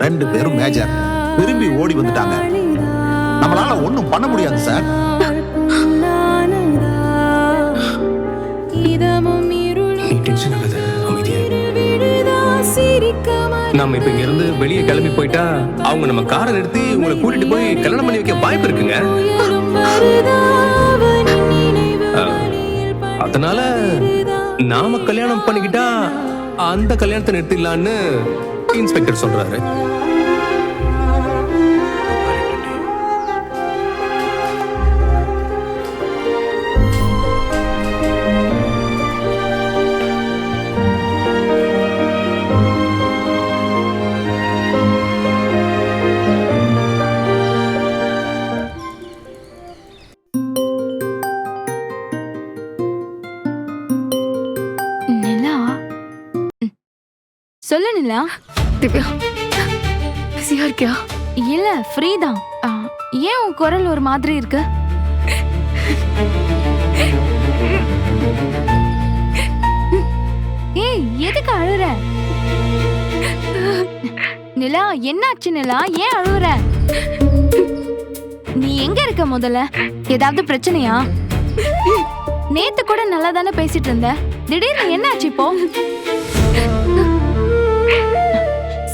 2 பேரும் மேஜர் விரும்பி ஓடி வந்துட்டாங்க. நம்மளால ஒண்ணும் பண்ண முடியாது சார். நீ டென்ஷன் ஆகாத, அமைதியா. நாம இப்ப இங்க இருந்து வெளியே கிளம்பி போயிட்டா அவங்க நம்ம காரை நிறுத்தி உங்களை கூட்டிட்டு போய் கல்யாணம் பண்ணி வைக்க வாய்ப்பு இருக்குங்க. அதனால நாம கல்யாணம் பண்ணிக்கிட்டா அந்த கல்யாணத்தை நிறுத்திடலான்னு இன்ஸ்பெக்டர் சொல்றாரு. நிலா, சொல்லு நிலா. திவ்யா, பிஸியா இருக்கியா? இல்ல, ஃப்ரீ தான். ஏன் உன் குரல் ஒரு மாதிரி இருக்கு? ஏய், எதுக்கு அழுற? நிலா, என்னாச்சு நிலா? ஏன் அழுற? நீ எங்க இருக்க முதல்ல? ஏதாவது பிரச்சனையா? நேத்து கூட நல்லா தானே பேசிட்டு இருந்த, திடீர்னு என்னாச்சு இப்போ?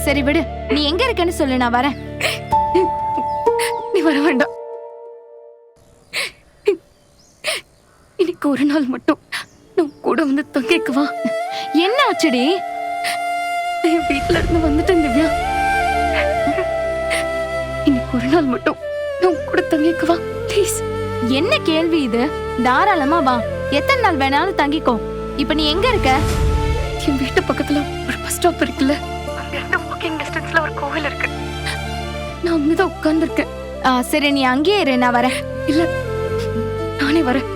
சரி விடு, நீ எங்க இருக்கன்னு சொல்லு, நான் வரேன். நீ வர வேண்டாம். இன்னைக்கு ஒரு நாள் மட்டும் நான் கூட வந்து தங்கிக்குவா. என்ன ஆச்சுடி? என் வீட்டுல இருந்து வந்துட்டேன் திவ்யா. இன்னைக்கு ஒரு நாள் மட்டும் நான் கூட தங்கிக்குவா ப்ளீஸ். என்ன கேள்வி இது? தாராளமா வா, எத்தனை நாள் வேணாலும் தங்கிக்கோ. இப்ப நீ எங்க இருக்க? என் வீட்டு பக்கத்துல ஒரு பஸ் ஸ்டாப் இருக்குல்ல, அங்க இருந்து வாக்கிங் டிஸ்டன்ஸ்ல ஒரு கோவில் இருக்கு. நான் அங்கதான் உட்கார்ந்துருக்கேன். சரி, நீ அங்கேயே இரு, நான் வரேன். இல்ல, நானே வரேன்.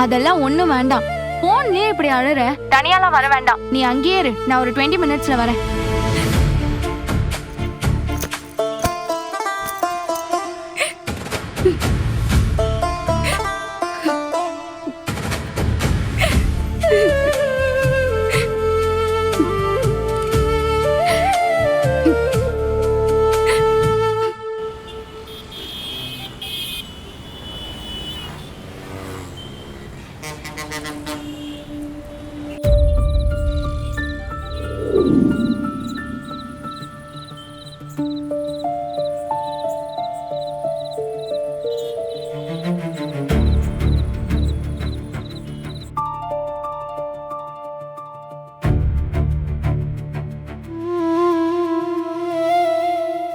அதெல்லாம் ஒண்ணும் வேண்டாம். போன்லயே இப்படி அழுற, தனியாலாம் வர வேண்டாம். நீ அங்கேயே இரு, நான் ஒரு 20 மினிட்ஸ்ல வரேன்.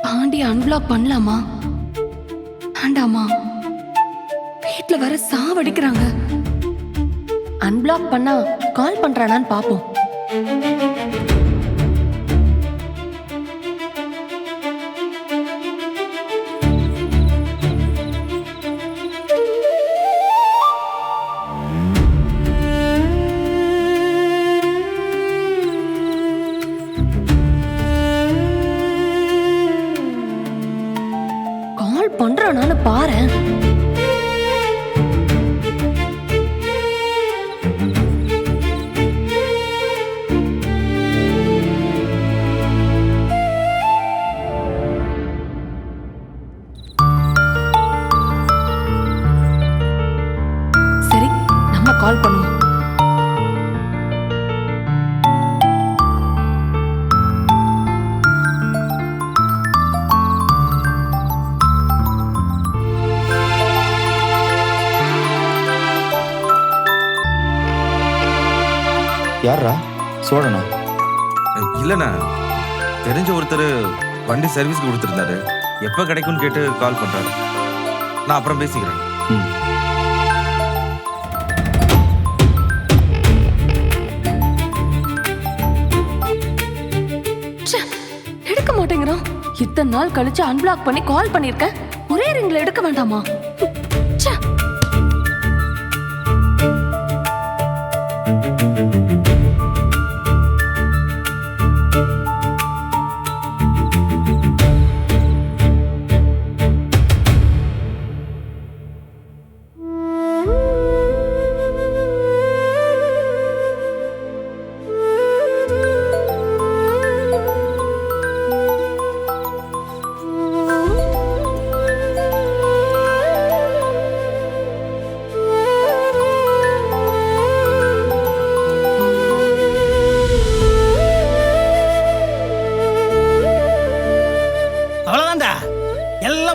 பாண்டி அன்பிளாக் பண்ணலாமா வேண்டாமா? வீட்டுல வர சாவடிக்கிறாங்க. அன்பிளாக் பண்ணா கால் பண்றானான்னு பாப்போம். கால் பண்றானான்னு பாரேன். சரி, நம்ம கால் பண்ணுவோம். யாரா? சோழனா? இல்லைண்ணா, தெரிஞ்ச ஒருத்தர் வண்டி சர்வீஸ்க்கு கொடுத்துருந்தாரு. எப்போ கிடைக்கும்னு கேட்டு கால் பண்ணுறாரு. நான் அப்புறம் பேசிக்கிறேன். எடுக்க மாட்டேங்கிறான். இத்தனை நாள் கழிச்சு அன்பிளாக் பண்ணி கால் பண்ணிருக்கேன். ஒரே ரிங்ல எடுக்க வேண்டாமா? ச்சே.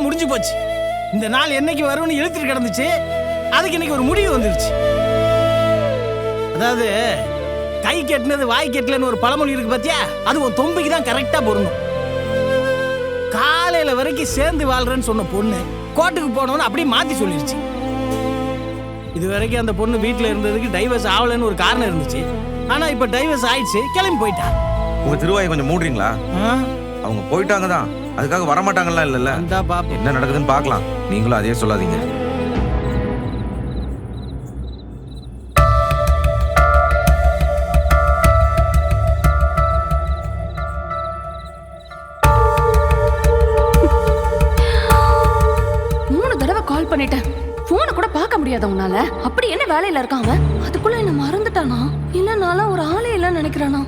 எல்லாம் முடிஞ்சு போச்சு. இந்த நாள் என்னைக்கு வரும்னு இழுத்துட்டு கிடந்துச்சு. அதுக்கு இன்னைக்கு ஒரு முடிவு வந்துருச்சு. அதாவது கை கெட்டினது வாய் கெட்டலன்னு ஒரு பழமொழி இருக்கு பாத்தியா, அது உன் தொம்பிக்கு தான் கரெக்டா பொருந்தும். காலையில வரைக்கும் சேர்ந்து வாழ்றேன்னு சொன்ன பொண்ணு கோர்ட்டுக்கு போனோன்னு அப்படியே மாத்தி சொல்லிருச்சு. இது வரைக்கும் அந்த பொண்ணு வீட்டுல இருந்ததுக்கு டைவர்ஸ் ஆகலன்னு ஒரு காரணம் இருந்துச்சு. ஆனா இப்ப டைவர்ஸ் ஆயிடுச்சு, கிளம்பி போயிட்டா. உங்க திருவாயை கொஞ்சம் மூடுறீங்களா? அவங்க போயிட்டாங்க தான், அதுக்காக வரமாட்டாங்கலாம் இல்லல்ல. என்ன நடக்குதுன்னு பார்க்கலாம், நீங்களும் அதே சொல்லாதீங்க. கால் பண்ணிட்டேன், போனை கூட பார்க்க முடியாத உன்னால. அப்படி என்ன வேலையில இருக்கான் அவன்? அதுக்குள்ள என்ன மறந்துட்டானா, இல்ல நான்லாம் ஒரு ஆளே இல்ல நினைக்கிறானா?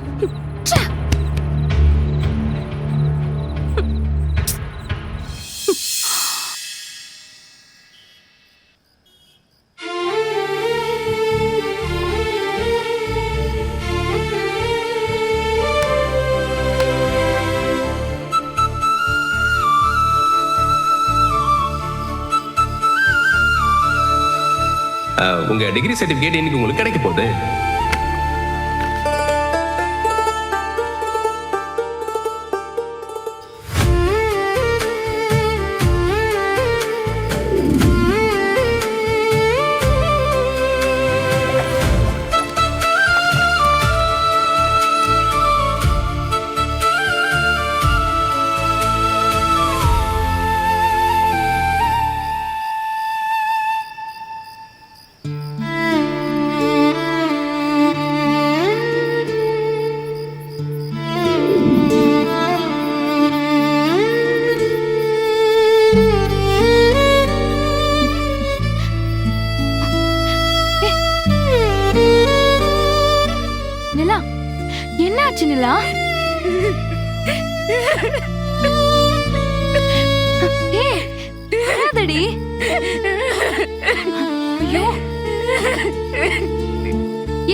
உங்க டிகிரி சர்டிபிகேட் இன்னைக்கு உங்களுக்கு கிடைக்க போகுது. என்னாச்சு நிலா? அழாதடி. ஐயோ,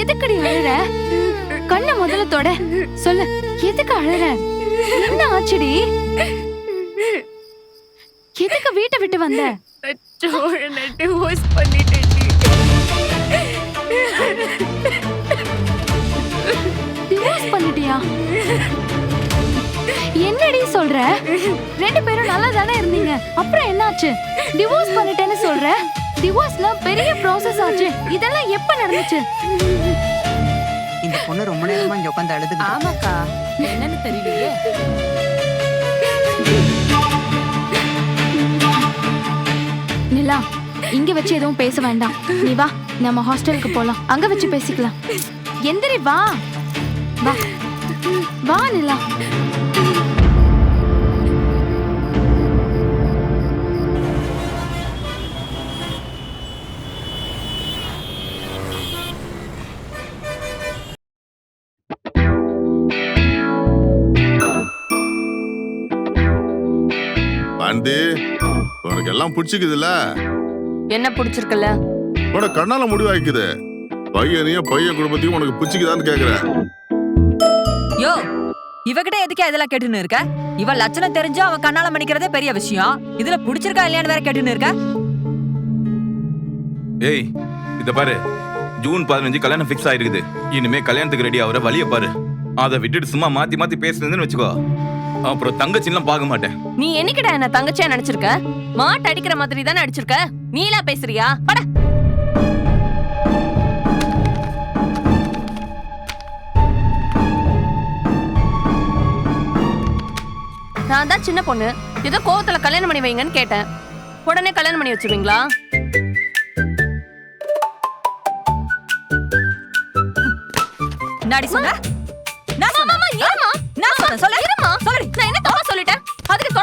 எதுக்குடி அழற? கண்ணை முதல்ல தொட. சொல்லு, எதுக்கு அழற? என்ன ஆச்சுடி? எதுக்கு வீட்டை விட்டு வந்த? சோழனை டிவோர்ஸ் பண்ணிட்டேன். டிவோர்ஸ் பண்ணிட்டியா? என்னடி சொல்ற? ரெண்டு பேரும் நல்லா தானே இருந்தீங்க, அப்புறம் என்னாச்சு? டிவோர்ஸ் பண்ணிட்டேன்னு சொல்ற? டிவோர்ஸ்ல பெரிய ப்ராசஸ் ஆச்சு. இதெல்லாம் எப்ப நடந்துச்சு? இந்த பொண்ணு ரொம்ப நேரமா இங்க உட்கார்ந்து அழுதுகிட்டு. ஆமாக்கா, என்னன்னு தெரியலையே. நிலா, இங்க வச்சு எதுவும் பேச வேண்டாம். நீ வா, நம்ம ஹாஸ்டலுக்கு போலாம், அங்க வச்சு பேசிக்கலாம். எந்திரி, வா வா வா நிலா. பாண்டி, உனக்கு எல்லாம் பிடிச்சிக்குதுல்ல? என்ன பிடிச்சிருக்கல? உனக்கு கண்ணால முடிவாய்க்குது. பையனையும் பையன் குடும்பத்தையும் உனக்கு பிடிச்சிக்குதான்னு கேக்குறேன். யோ, இவகிட்ட எதுக்கே இதெல்லாம் கேட்டுன்னு இருக்க? இவ லட்சணம் தெரிஞ்சு அவன் கண்ணால மணிக்கிறதே பெரிய விஷயம். இதுல பிடிச்சிருக்கா இல்லையான்னு வேற கேட்டுன்னு இருக்க? ஏய், இத பாரு, ஜூன் 15 கல்யாணம் ஃபிக்ஸ் ஆயிருக்குது. இனிமே கல்யாணத்துக்கு ரெடி ஆகுற வழிய பாரு. அதை விட்டுட்டு சும்மா மாத்தி மாத்தி பேசுறதுன்னு வச்சுக்கோ, அப்புறம் தங்கச்சின்லாம் பார்க்க மாட்டேன். நீ என்னைக்கிட்ட என்ன தங்கச்சியா நினைச்சிருக்க? மாட்டு அடிக்கிற மாதிரி தானே அடிச்சிருக்க. நீலா பேசுறியா? பட. நான் தான் சின்ன பொண்ணு, ஏதோ கோவத்துல கல்யாணம் பண்ணி வைங்கன்னு கேட்டேன். உடனே கல்யாணம் பண்ணி வச்சிருவீங்களா? நாடி சொன்ன? நான் சொன்னேன். நான் சொன்னேன். சொல்ல. நான் என்ன தப்பா சொல்லிட்டேன்? அதுக்கு